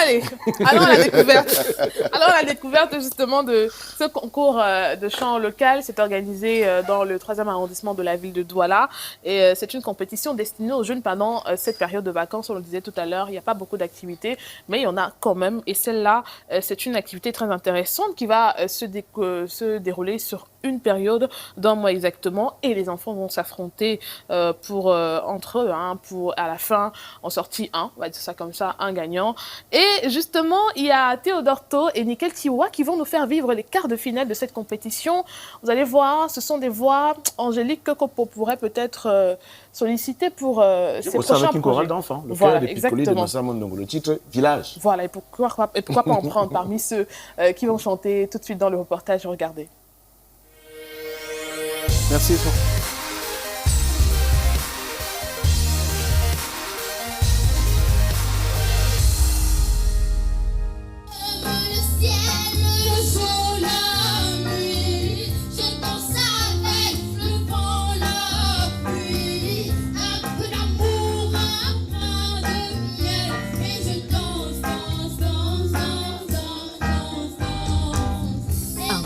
Allez, allons à la découverte. Allons à la découverte justement de ce concours de chant local. C'est organisé dans le 3e arrondissement de la ville de Douala. Et c'est une compétition destinée aux jeunes pendant cette période de vacances. On le disait tout à l'heure, il n'y a pas beaucoup d'activités, mais il y en a quand même. Et celle-là, c'est une activité très intéressante qui va se dérouler sur une période d'un mois exactement. Et les enfants vont s'affronter entre eux pour à la fin en sortie un, on va dire ça comme ça, un gagnant. Et justement, il y a Théodore To et Nickel Tiwa qui vont nous faire vivre les quarts de finale de cette compétition. Vous allez voir, ce sont des voix angéliques que Kopo pourrait peut-être solliciter pour ses prochains projets. Avec une chorale d'enfants, le voilà, cœur de Piccoli de Massa Mondongo, le titre Village. Voilà, et pourquoi pas en prendre parmi ceux qui vont chanter tout de suite dans le reportage. Regardez. Merci.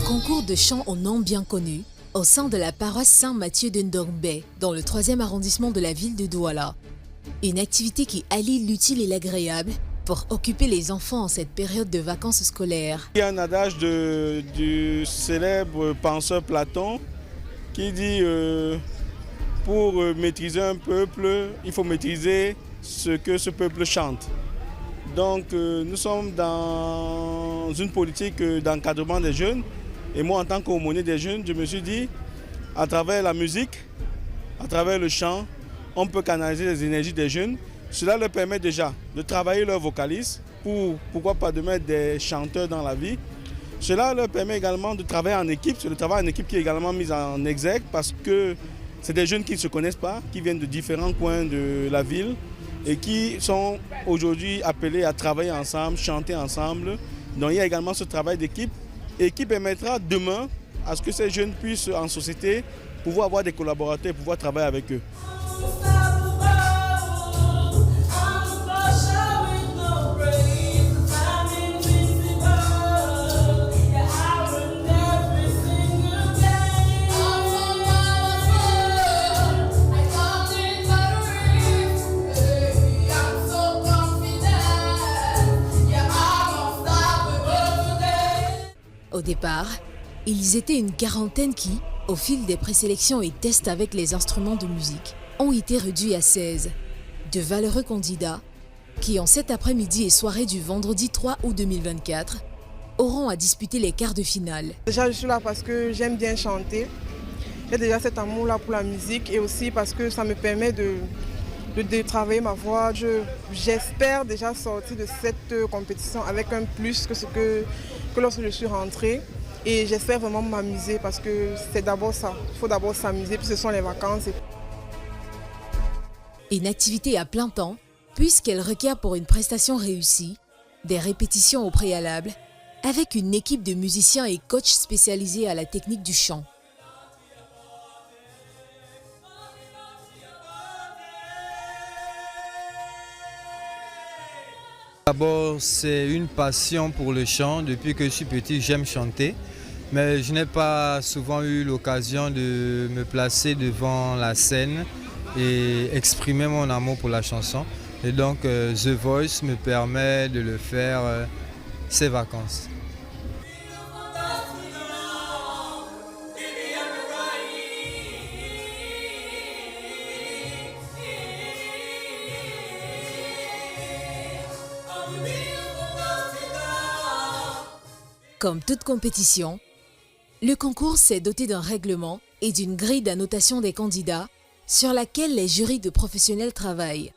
Concours de chant au nom bien connu au sein de la paroisse Saint-Mathieu de Ndongbe dans le 3e arrondissement de la ville de Douala. Une activité qui allie l'utile et l'agréable pour occuper les enfants en cette période de vacances scolaires. Il y a un adage du célèbre penseur Platon qui dit pour maîtriser un peuple, il faut maîtriser ce que ce peuple chante. Donc nous sommes dans une politique d'encadrement des jeunes. Et moi, en tant qu'aumônier des jeunes, je me suis dit, à travers la musique, à travers le chant, on peut canaliser les énergies des jeunes. Cela leur permet déjà de travailler leur vocalise, pourquoi pas de mettre des chanteurs dans la vie. Cela leur permet également de travailler en équipe. C'est le travail en équipe qui est également mis en exergue parce que c'est des jeunes qui ne se connaissent pas, qui viennent de différents coins de la ville et qui sont aujourd'hui appelés à travailler ensemble, chanter ensemble. Donc il y a également ce travail d'équipe et qui permettra demain à ce que ces jeunes puissent en société pouvoir avoir des collaborateurs, pouvoir travailler avec eux. Au départ, ils étaient une quarantaine qui, au fil des présélections et tests avec les instruments de musique, ont été réduits à 16. De valeureux candidats qui, en cet après-midi et soirée du vendredi 3 août 2024, auront à disputer les quarts de finale. Déjà, je suis là parce que j'aime bien chanter. J'ai déjà cet amour-là pour la musique et aussi parce que ça me permet de travailler ma voix. J'espère déjà sortir de cette compétition avec un plus que lorsque je suis rentrée. Et j'espère vraiment m'amuser parce que c'est d'abord ça. Il faut d'abord s'amuser, puis ce sont les vacances. Une activité à plein temps, puisqu'elle requiert pour une prestation réussie des répétitions au préalable, avec une équipe de musiciens et coachs spécialisés à la technique du chant. D'abord, c'est une passion pour le chant. Depuis que je suis petit, j'aime chanter. Mais je n'ai pas souvent eu l'occasion de me placer devant la scène et exprimer mon amour pour la chanson. Et donc, The Voice me permet de le faire ces vacances. Comme toute compétition, le concours s'est doté d'un règlement et d'une grille d'annotation des candidats sur laquelle les jurys de professionnels travaillent.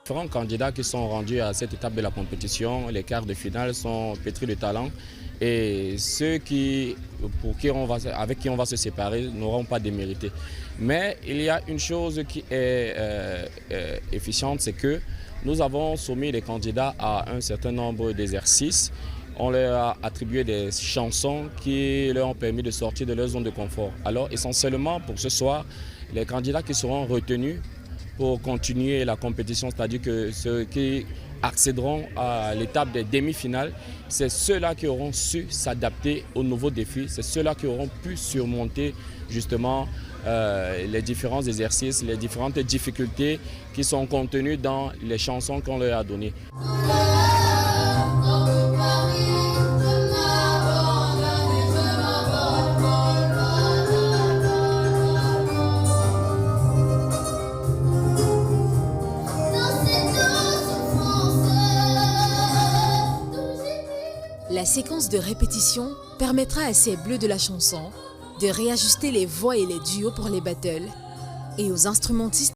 Différents candidats qui sont rendus à cette étape de la compétition, les quarts de finale sont pétris de talent et ceux avec qui on va se séparer n'auront pas démérité. Mais il y a une chose qui est efficiente, c'est que nous avons soumis les candidats à un certain nombre d'exercices. On leur a attribué des chansons qui leur ont permis de sortir de leur zone de confort. Alors essentiellement pour ce soir, les candidats qui seront retenus pour continuer la compétition, c'est-à-dire que ceux qui accéderont à l'étape des demi-finales, c'est ceux-là qui auront su s'adapter aux nouveaux défis, c'est ceux-là qui auront pu surmonter justement les différents exercices, les différentes difficultés qui sont contenues dans les chansons qu'on leur a données. La séquence de répétition permettra à ces bleus de la chanson de réajuster les voix et les duos pour les battles et aux instrumentistes